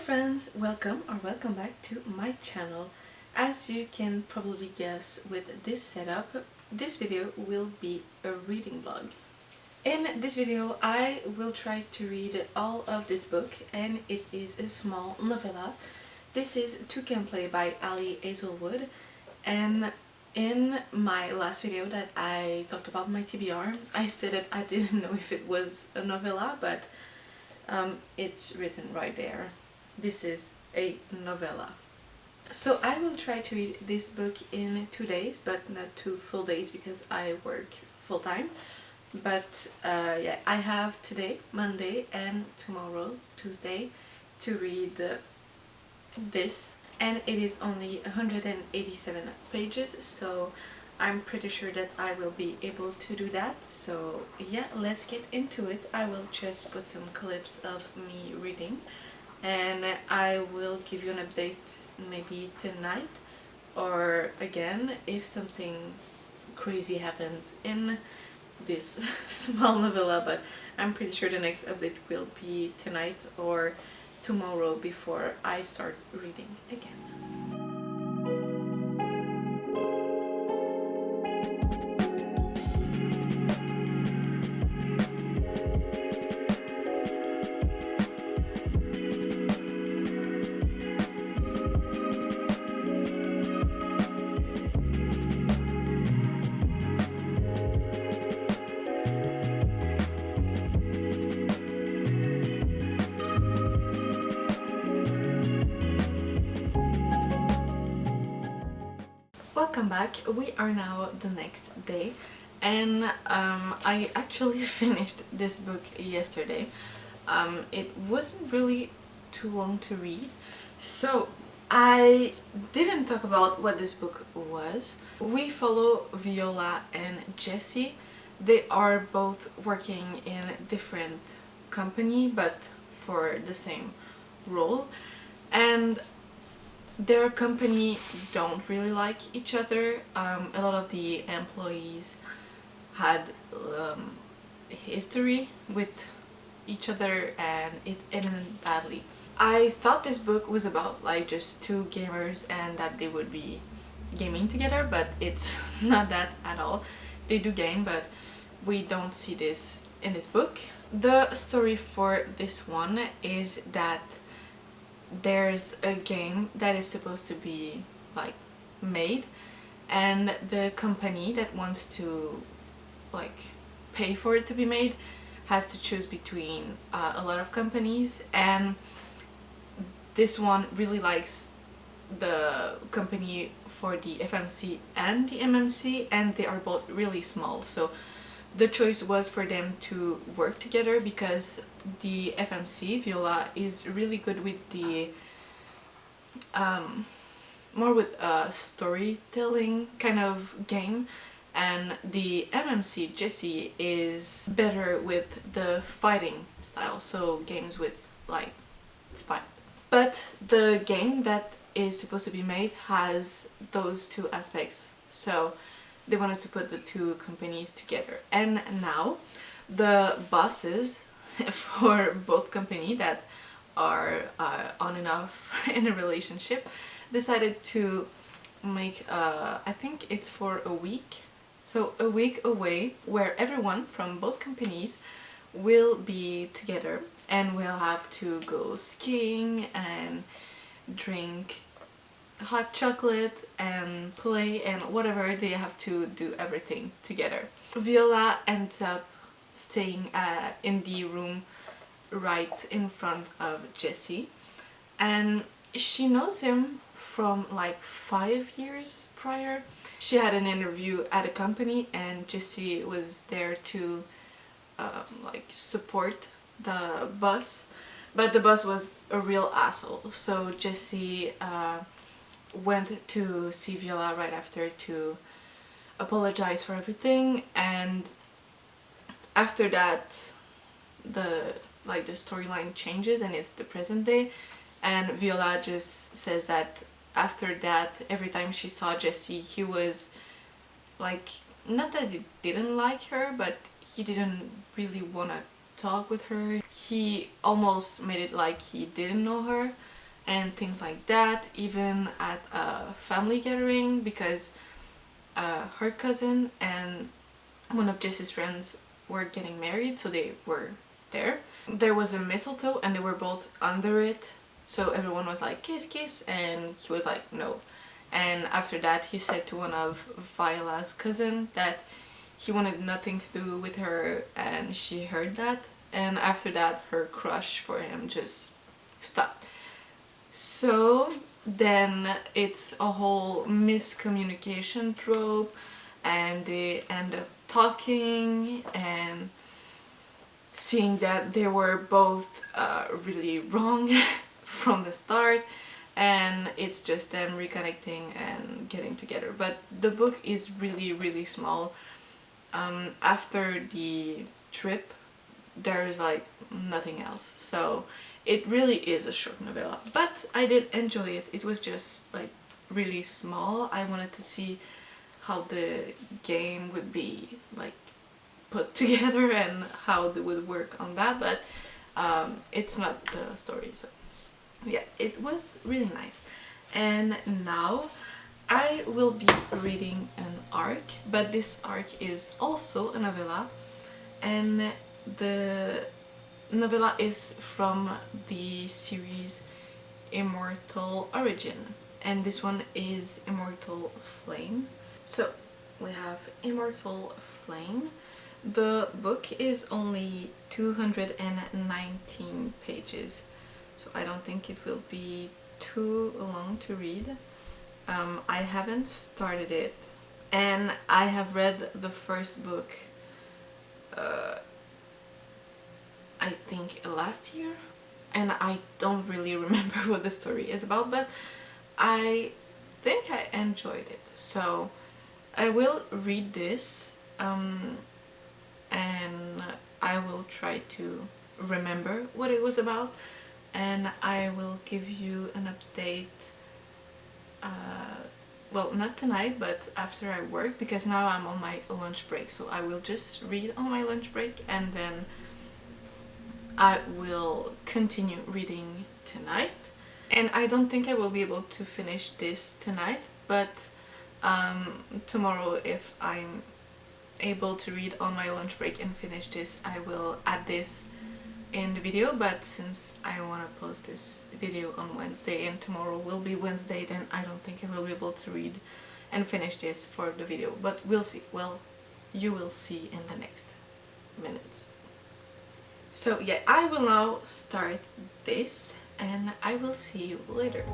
friends, welcome back to my channel. As you can probably guess with this setup, this video will be a reading vlog. In this video I will try to read all of this book, and it is a small novella. This is To Can Play by Ali Hazelwood, and in my last video that I talked about my TBR, I stated I didn't know if it was a novella, but it's written right there. This is a novella. So I will try to read this book in 2 days, but not 2 full days because I work full-time. But yeah, I have today, Monday, and tomorrow, Tuesday, to read this. And it is only 187 pages, so I'm pretty sure that I will be able to do that. So yeah, let's get into it. I will just put some clips of me reading, and I will give you an update maybe tonight, or again if something crazy happens in this small novella, but I'm pretty sure the next update will be tonight or tomorrow before I start reading again. Welcome back. We are now the next day, and I actually finished this book yesterday. It wasn't really too long to read, so I didn't talk about what this book was. We follow Viola and Jesse. They are both working in different company but for the same role, and their company don't really like each other. A lot of the employees had history with each other, and it ended badly. I thought this book was about like just two gamers and that they would be gaming together, but it's not that at all. They do game, but we don't see this in this book. The story for this one is that there's a game that is supposed to be like made, and the company that wants to like pay for it to be made has to choose between a lot of companies, and this one really likes the company for the FMC and the MMC, and they are both really small, so the choice was for them to work together because the FMC, Viola, is really good with the more with a storytelling kind of game, and the MMC, Jesse, is better with the fighting style, so games with like fight. But the game that is supposed to be made has those two aspects, so they wanted to put the two companies together. And now the bosses for both companies that are on and off in a relationship decided to make I think it's for a week, so a week away where everyone from both companies will be together and will have to go skiing and drink hot chocolate and play and whatever. They have to do everything together. Viola ends up staying in the room right in front of Jesse, and she knows him from like 5 years prior. She had an interview at a company and Jesse was there to like support the boss, but the boss was a real asshole, so Jesse went to see Viola right after to apologize for everything. And after that the storyline changes and it's the present day, and Viola just says that after that every time she saw Jesse, he was like, not that he didn't like her, but he didn't really want to talk with her. He almost made it like he didn't know her, and things like that, even at a family gathering, because her cousin and one of Jesse's friends were getting married, so they were there. There was a mistletoe and they were both under it, so everyone was like, kiss, kiss, and he was like, no. And after that he said to one of Viola's cousin that he wanted nothing to do with her, and she heard that, and after that her crush for him just stopped. So then it's a whole miscommunication trope, and they end up talking and seeing that they were both really wrong from the start, and it's just them reconnecting and getting together. But the book is really, really small. After the trip there's like nothing else, so it really is a short novella, but I did enjoy it. It was just like really small. I wanted to see how the game would be like put together and how they would work on that, but it's not the story, so yeah, it was really nice. And now I will be reading an arc, but this arc is also a novella, and the novella is from the series Immortal Origin, and this one is Immortal Flame. So we have Immortal Flame. The book is only 219 pages, so I don't think it will be too long to read. I haven't started it, and I have read the first book I think last year, and I don't really remember what the story is about, but I think I enjoyed it, so I will read this and I will try to remember what it was about, and I will give you an update, well, not tonight, but after I work, because now I'm on my lunch break, so I will just read on my lunch break and then I will continue reading tonight. And I don't think I will be able to finish this tonight, but tomorrow, if I'm able to read on my lunch break and finish this, I will add this in the video. But since I want to post this video on Wednesday and tomorrow will be Wednesday, then I don't think I will be able to read and finish this for the video, but we'll see. Well, you will see in the next minutes. So yeah, I will now start this and I will see you later.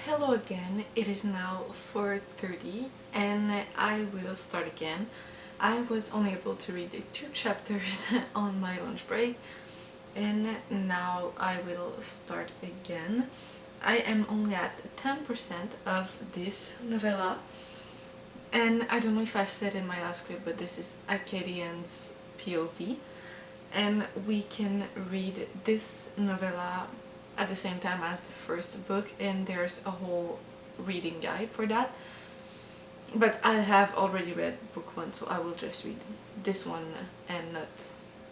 Hello again, it is now 4:30 and I will start again. I was only able to read 2 chapters on my lunch break, and now I will start again. I am only at 10% of this novella, and I don't know if I said in my last clip, but this is Acadian's POV, and we can read this novella at the same time as the first book, and there's a whole reading guide for that. But I have already read book 1, so I will just read this one and not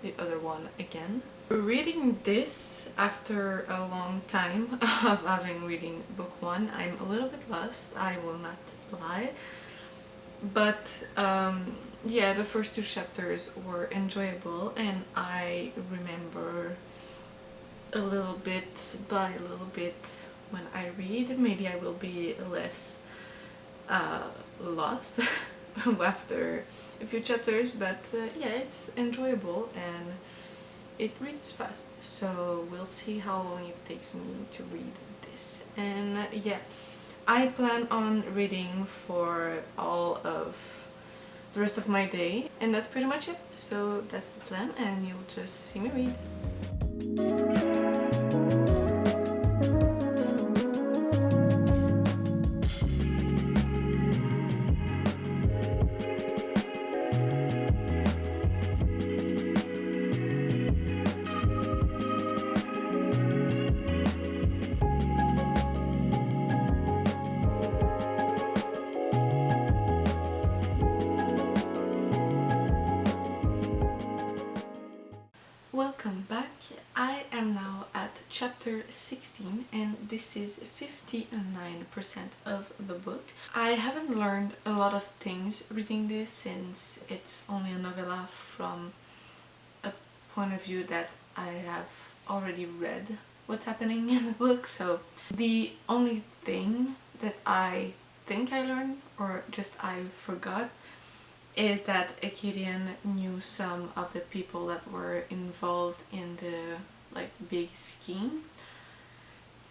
the other one again. Reading this after a long time of having reading book 1, I'm a little bit lost, I will not lie. But yeah, the first 2 chapters were enjoyable, and I remember a little bit by a little bit when I read. Maybe I will be less lost after a few chapters, but yeah, it's enjoyable and it reads fast, so we'll see how long it takes me to read this. And yeah, I plan on reading for all of the rest of my day, and that's pretty much it. So that's the plan, and you'll just see me read. back. I am now at chapter 16 and this is 59% of the book. I haven't learned a lot of things reading this since it's only a novella from a point of view that I have already read what's happening in the book, so the only thing that I think I learned, or just I forgot, is that Gideon knew some of the people that were involved in the big scheme.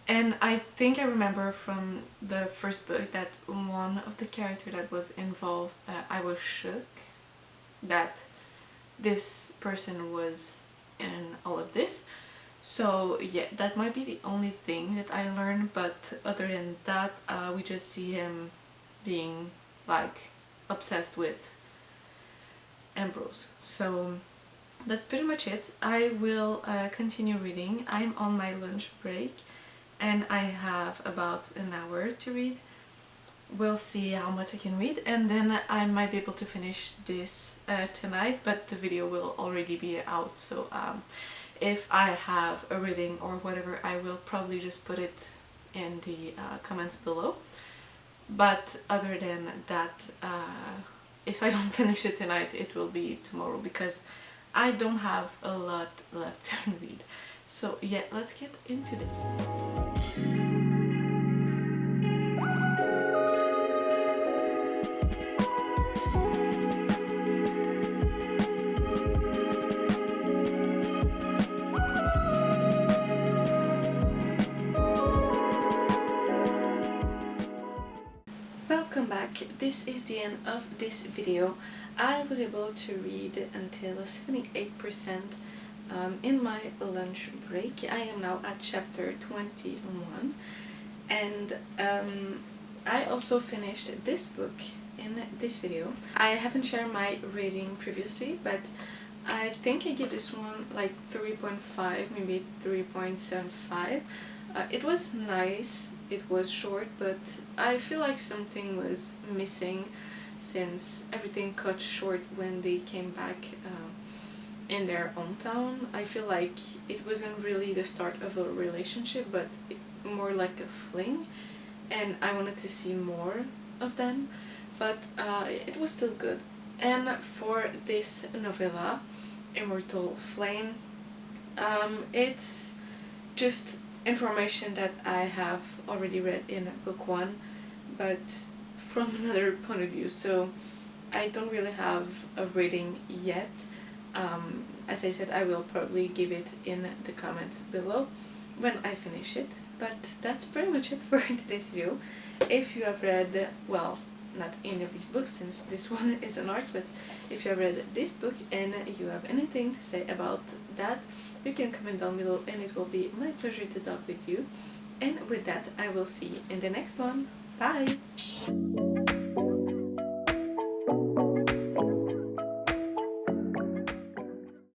And I think I remember from the first book that one of the characters that was involved, I was shook that this person was in all of this. So yeah, that might be the only thing that I learned, but other than that, we just see him being obsessed with Ambrose. So that's pretty much it. I will continue reading. I'm on my lunch break and I have about an hour to read. We'll see how much I can read, and then I might be able to finish this tonight, but the video will already be out, so if I have a reading or whatever, I will probably just put it in the comments below. But other than that, if I don't finish it tonight, it will be tomorrow because I don't have a lot left to read. So yeah, let's get into this. Welcome back. This is the end of this video. I was able to read until 78% in my lunch break. I am now at chapter 21 and I also finished this book in this video. I haven't shared my rating previously, but I think I give this one 3.5, maybe 3.75. It was nice, it was short, but I feel like something was missing since everything cut short when they came back in their hometown. I feel like it wasn't really the start of a relationship, but more like a fling, and I wanted to see more of them, but it was still good. And for this novella, Immortal Flame, it's just information that I have already read in book 1, but from another point of view, so I don't really have a rating yet. As I said, I will probably give it in the comments below when I finish it, but that's pretty much it for today's video. If you have read, well, not any of these books since this one is an art, but if you have read this book and you have anything to say about that, you can comment down below and it will be my pleasure to talk with you. And with that, I will see you in the next one. Bye!